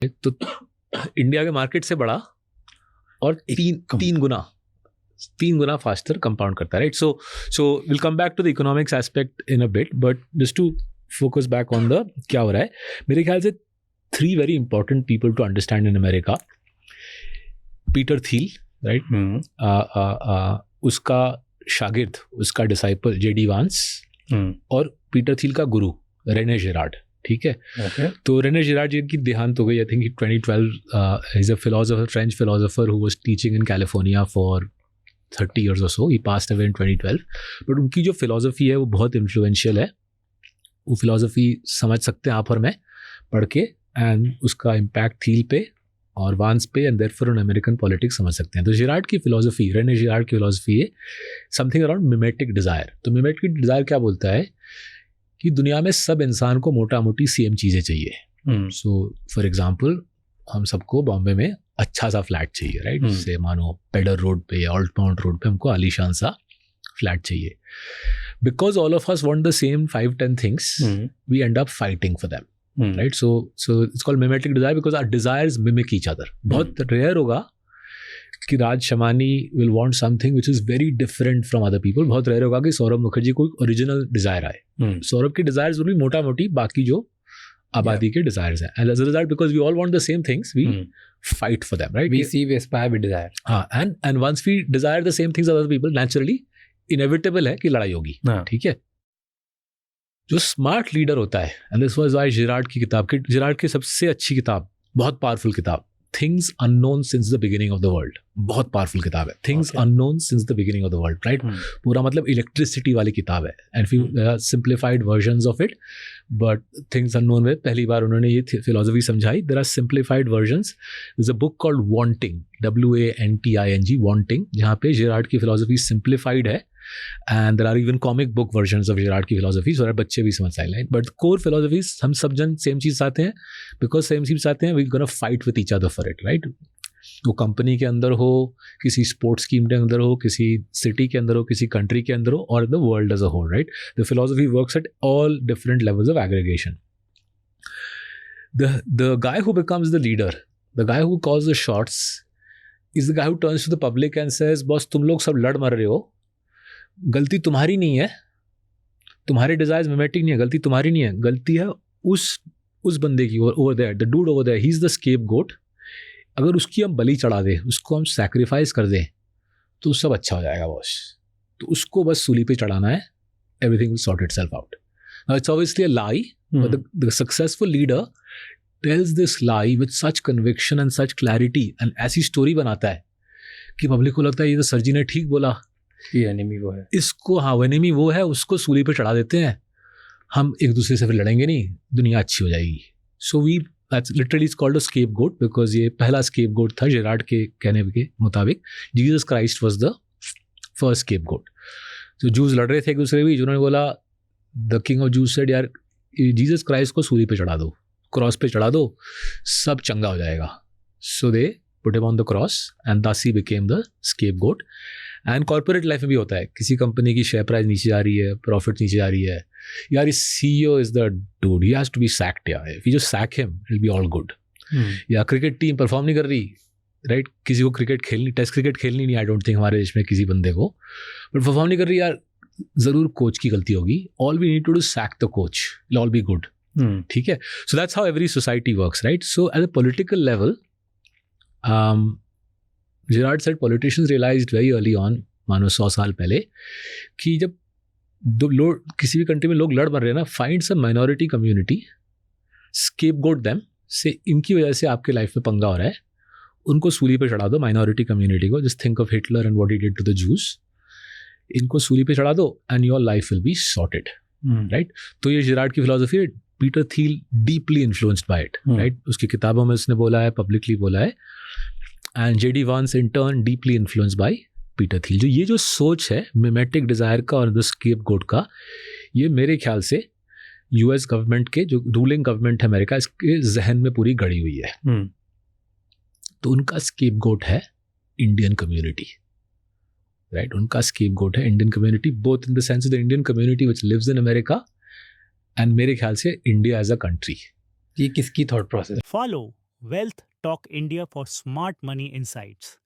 तो इंडिया के मार्केट से बड़ा और तीन गुना फास्टर कंपाउंड करता है, right? So will come back to the economics aspect in a bit, but just to focus back on the क्या हो रहा है। मेरे ख्याल से 3 very important people to understand in America. Peter Thiel, right, उसका शागिर्द, उसका डिसाइपल जेडी वांस, और पीटर थील का गुरु रेने जिरार्ड, ठीक है? तो रेने जिरार्ड जी की देहांत हो गई, I think 2012। Is a philosopher, French philosopher who was teaching in California for 30 years or so. He passed away in 2012. But उनकी जो फिलोसफी है वो बहुत इन्फ्लुएंशियल है। वो फिलोसफी समझ सकते हैं आप और मैं पढ़ के, एंड उसका इम्पैक्ट थील पे और वांस पे and therefore on American politics समझ सकते हैं। तो जिरार्ड की फिलोसफी, रेने जिरार्ड की फिलोसफी है समथिंग अराउंड मिमेटिक डिज़ायर। तो मिमेटिक डिज़ायर क्या बोलता है कि दुनिया में सब इंसान को मोटा मोटी सेम चीज़ें चाहिए। सो फॉर एग्जाम्पल, हम सबको बॉम्बे में अच्छा सा फ्लैट चाहिए, राइट? जैसे मानो पेडर रोड पे या ऑल्ट माउंट रोड पे हमको आलीशान सा फ्लैट चाहिए। Because all of us want the same 5-10 things, we end up fighting for them, right? So it's called mimetic desire because our desires mimic each other. बहुत rare होगा कि Raj Shamani will want something which is very different from other people. बहुत rare होगा कि सौरभ मुखर्जी को original Dzire आए। सौरभ की desires भी मोटा मोटी बाकी जो आबादी के डिजायर्स हैं, and as a result because we all want the same things, we fight for them, right? we aspire, we desire. And once we desire the same things as other people, naturally inevitable है कि लड़ाई होगी, ठीक है? जो smart leader होता है, and this was why Girard की सबसे अच्छी किताब, बहुत पावरफुल किताब, things unknown since the beginning of the world, बहुत पावरफुल किताब है। Things unknown since the beginning of the world, right? पूरा मतलब इलेक्ट्रिसिटी वाली किताब है, and few simplified versions of it, but things unknown में पहली बार उन्होंने ये फिलोसफी समझाई। There are simplified versions. There is a book called wanting, WANTING, wanting, जहाँ पे जिरार्ड की फिलोसफी सिंप्लीफाइड है, and there are even comic book versions of Girard की फिलोसफी, सो दैट बच्चे भी समझ सकें। बट कोर फिलोसफी हम सब जन सेम चीज़ चाहते हैं, बिकॉज सेम चीज़ चाहते हैं, we gonna fight with each other for it, right? वो कंपनी के अंदर हो, किसी स्पोर्ट्स टीम के अंदर हो, किसी सिटी के अंदर हो, किसी कंट्री के अंदर हो, और the world as a whole, right? The philosophy works at all different levels of aggregation. The guy who becomes the leader, the guy who calls the shots, is the guy who turns to the public and says, boss तुम लोग सब लड़ मर रहे हो, गलती तुम्हारी नहीं है, तुम्हारे डिजायर्स मिमेटिक नहीं है, गलती तुम्हारी नहीं है, गलती है उस बंदे की, over there, the dude over there, he is the scapegoat. अगर उसकी हम बलि चढ़ा दें, उसको हम सैक्रिफाइस कर दें, तो सब अच्छा हो जाएगा बॉस। तो उसको बस सूली पे चढ़ाना है, everything will sort itself out. Now it's obviously a lie, but the successful leader tells this lie with such conviction and such clarity, and ऐसी स्टोरी बनाता है कि पब्लिक को लगता है ये तो सर जी ने ठीक बोला, ये एनिमी वो है, इसको, हाँ वो एनिमी वो है, उसको सूली पे चढ़ा देते हैं, हम एक दूसरे से फिर लड़ेंगे नहीं, दुनिया अच्छी हो जाएगी। So we that's literally it's called a scapegoat, because ये पहला स्केपगोट था जिरार्ड के कहने के मुताबिक। Jesus Christ was the first scapegoat. तो जूस लड़ रहे थे एक दूसरे के बीच, उन्होंने बोला, the king of Jews said, यार जीसस क्राइस्ट को सूली पे चढ़ा दो, क्रॉस पे चढ़ा दो, सब चंगा हो जाएगा। So they put him on the cross and thus he became the scapegoat। And corporate life में भी होता है, किसी कंपनी की शेयर प्राइस नीचे जा रही है, प्रॉफिट नीचे जा रही है, यार this CEO is the dude, he has to be sacked, यार if you just sack him it will be all good. या क्रिकेट टीम परफॉर्म नहीं कर रही, राइट? किसी को क्रिकेट खेलनी, टेस्ट क्रिकेट खेलनी नहीं, आई डोंट थिंक हमारे देश में किसी बंदे को, बट परफॉर्म नहीं कर रही, यार जरूर कोच की गलती होगी, all we need to do sack the coach, will all be good, ठीक है? So that's how every society works, right? So at a political level, Girard said politicians realised very early on, मानो 100 साल पहले, कि जब लोग किसी भी कंट्री में लोग लड़ मर रहे हैं ना, find some minority community, scapegoat them, say इनकी वजह से आपके लाइफ में पंगा हो रहा है, उनको सूली पे चढ़ा दो, माइनॉरिटी कम्युनिटी को। Just think of Hitler and what he did to the Jews, इनको सूली पे चढ़ा दो and your life will be sorted, right? तो ये जिरार्ड की फिलोसफी है। Peter Thiel deeply influenced by it, right? उसकी किताबों में उसने बोला है, पब्लिकली बोला है, एंड जेडी वांस in turn deeply influenced by Peter Thiel. ये जो सोच है मिमेटिक डिजायर का और द स्केपगोट का, ये मेरे ख्याल से US गवर्नमेंट के, जो रूलिंग गवर्नमेंट है अमेरिका, इसके जहन में पूरी गड़ी हुई है। तो उनका स्केपगोट है इंडियन कम्युनिटी, राइट? उनका स्केपगोट है Indian community, both in the sense of the Indian community which lives in America, and मेरे ख्याल से इंडिया एज अ कंट्री। ये किसकी thought process? Follow Wealth Talk India for smart money insights.